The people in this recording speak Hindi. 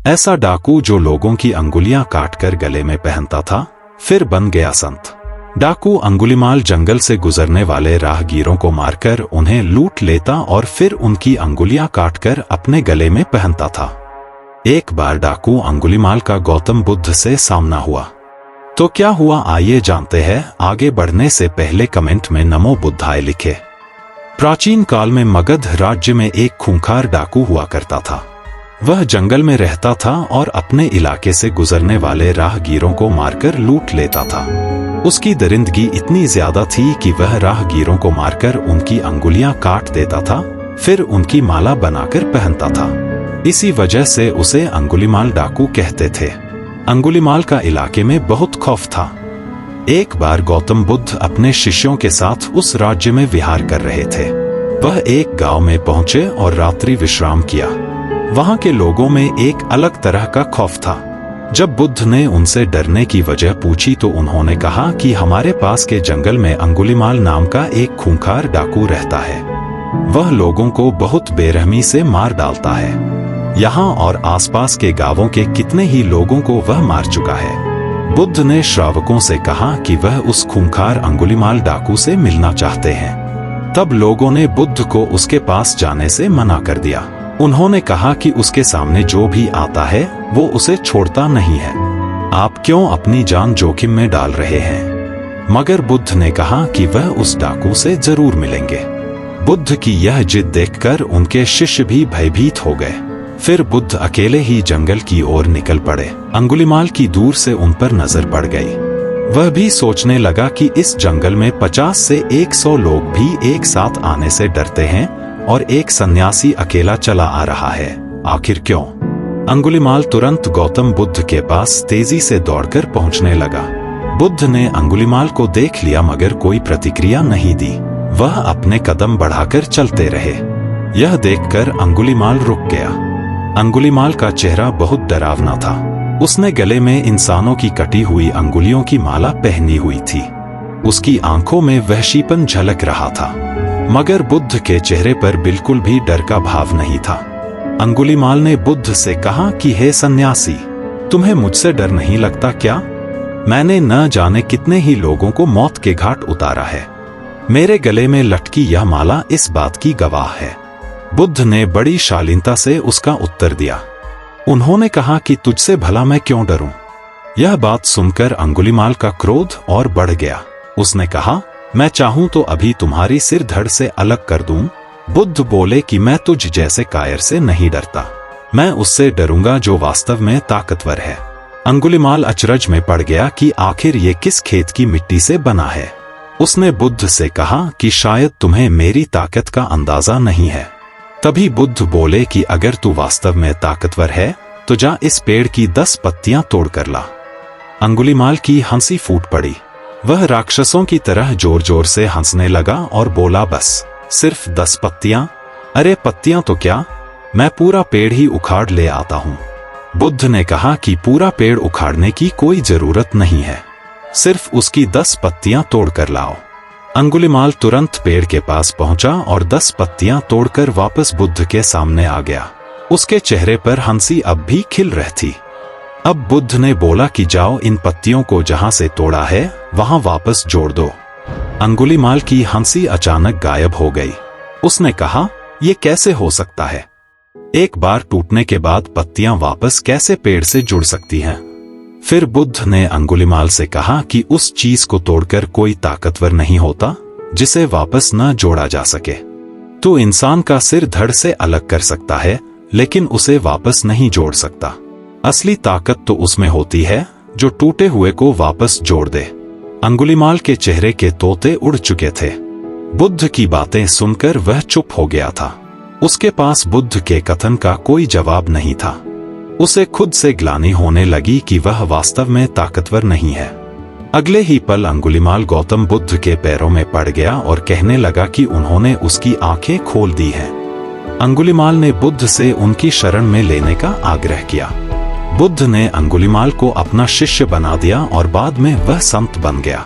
ऐसा डाकू जो लोगों की अंगुलियां काटकर गले में पहनता था, फिर बन गया संत। डाकू अंगुलीमाल जंगल से गुजरने वाले राहगीरों को मारकर उन्हें लूट लेता और फिर उनकी अंगुलियां काटकर अपने गले में पहनता था। एक बार डाकू अंगुलीमाल का गौतम बुद्ध से सामना हुआ। तो क्या हुआ, आइए जानते हैं। आगे बढ़ने से पहले कमेंट में नमो बुद्धाय लिखे। प्राचीन काल में मगध राज्य में एक खूंखार डाकू हुआ करता था। वह जंगल में रहता था और अपने इलाके से गुजरने वाले राहगीरों को मारकर लूट लेता था। उसकी दरिंदगी इतनी ज्यादा थी कि वह राहगीरों को मारकर उनकी अंगुलियां काट देता था, फिर उनकी माला बनाकर पहनता था। इसी वजह से उसे अंगुलीमाल डाकू कहते थे। अंगुलीमाल का इलाके में बहुत खौफ था। एक बार गौतम बुद्ध अपने शिष्यों के साथ उस राज्य में विहार कर रहे थे। वह एक गांव में पहुंचे और रात्रि विश्राम किया। वहां के लोगों में एक अलग तरह का खौफ था। जब बुद्ध ने उनसे डरने की वजह पूछी तो उन्होंने कहा कि हमारे पास के जंगल में अंगुलीमाल नाम का एक खूंखार डाकू रहता है। वह लोगों को बहुत बेरहमी से मार डालता है। यहाँ और आसपास के गांवों के कितने ही लोगों को वह मार चुका है। बुद्ध ने श्रावकों से कहा कि वह उस खूंखार अंगुलीमाल डाकू से मिलना चाहते हैं। तब लोगों ने बुद्ध को उसके पास जाने से मना कर दिया। उन्होंने कहा कि उसके सामने जो भी आता है वो उसे छोड़ता नहीं है। आप क्यों अपनी जान जोखिम में डाल रहे हैं? मगर बुद्ध ने कहा कि वह उस डाकू से जरूर मिलेंगे। बुद्ध की यह जिद देखकर उनके शिष्य भी भयभीत हो गए। फिर बुद्ध अकेले ही जंगल की ओर निकल पड़े। अंगुलीमाल की दूर से उन पर नजर पड़ गई। वह भी सोचने लगा कि इस जंगल में 50 से 100 लोग भी एक साथ आने से डरते हैं और एक सन्यासी अकेला चला आ रहा है। आखिर क्यों? अंगुलीमाल तुरंत गौतम बुद्ध के पास तेजी से दौड़कर पहुंचने लगा। बुद्ध ने अंगुलीमाल को देख लिया मगर कोई प्रतिक्रिया नहीं दी। वह अपने कदम बढ़ाकर चलते रहे। यह देखकर अंगुलीमाल रुक गया। अंगुलीमाल का चेहरा बहुत डरावना था। उसने गले में इंसानों की कटी हुई अंगुलियों की माला पहनी हुई थी। उसकी आंखों में वहशीपन झलक रहा था, मगर बुद्ध के चेहरे पर बिल्कुल भी डर का भाव नहीं था। अंगुलीमाल ने बुद्ध से कहा कि हे सन्यासी, तुम्हें मुझसे डर नहीं लगता क्या? मैंने न जाने कितने ही लोगों को मौत के घाट उतारा है। मेरे गले में लटकी यह माला इस बात की गवाह है। बुद्ध ने बड़ी शालीनता से उसका उत्तर दिया। उन्होंने कहा कि तुझसे भला मैं क्यों डरूं? यह बात सुनकर अंगुलीमाल का क्रोध और बढ़ गया। उसने कहा, मैं चाहूं तो अभी तुम्हारी सिर धड़ से अलग कर दूं। बुद्ध बोले कि मैं तुझ जैसे कायर से नहीं डरता। मैं उससे डरूंगा जो वास्तव में ताकतवर है। अंगुलीमाल अचरज में पड़ गया कि आखिर ये किस खेत की मिट्टी से बना है। उसने बुद्ध से कहा कि शायद तुम्हें मेरी ताकत का अंदाजा नहीं है। तभी बुद्ध बोले कि अगर तू वास्तव में ताकतवर है तो जा इस पेड़ की 10 पत्तियां तोड़ कर ला। अंगुलीमाल की हंसी फूट पड़ी। वह राक्षसों की तरह जोर जोर से हंसने लगा और बोला, बस सिर्फ 10 पत्तियां? अरे पत्तियां तो क्या, मैं पूरा पेड़ ही उखाड़ ले आता हूं। बुद्ध ने कहा कि पूरा पेड़ उखाड़ने की कोई जरूरत नहीं है, सिर्फ उसकी 10 पत्तियां तोड़ कर लाओ। अंगुलीमाल तुरंत पेड़ के पास पहुंचा और 10 पत्तियां तोड़कर वापस बुद्ध के सामने आ गया। उसके चेहरे पर हंसी अब भी खिल रही थी। अब बुद्ध ने बोला कि जाओ इन पत्तियों को जहां से तोड़ा है वहां वापस जोड़ दो। अंगुलीमाल की हंसी अचानक गायब हो गई। उसने कहा, यह कैसे हो सकता है? एक बार टूटने के बाद पत्तियां वापस कैसे पेड़ से जुड़ सकती हैं? फिर बुद्ध ने अंगुलीमाल से कहा कि उस चीज को तोड़कर कोई ताकतवर नहीं होता जिसे वापस न जोड़ा जा सके। तू इंसान का सिर धड़ से अलग कर सकता है लेकिन उसे वापस नहीं जोड़ सकता। असली ताकत तो उसमें होती है जो टूटे हुए को वापस जोड़ दे। अंगुलीमाल के चेहरे के तोते उड़ चुके थे। बुद्ध की बातें सुनकर वह चुप हो गया था। उसके पास बुद्ध के कथन का कोई जवाब नहीं था। उसे खुद से ग्लानि होने लगी कि वह वास्तव में ताकतवर नहीं है। अगले ही पल अंगुलीमाल गौतम बुद्ध के पैरों में पड़ गया और कहने लगा कि उन्होंने उसकी आंखें खोल दी हैं। अंगुलीमाल ने बुद्ध से उनकी शरण में लेने का आग्रह किया। बुद्ध ने अंगुलीमाल को अपना शिष्य बना दिया और बाद में वह संत बन गया।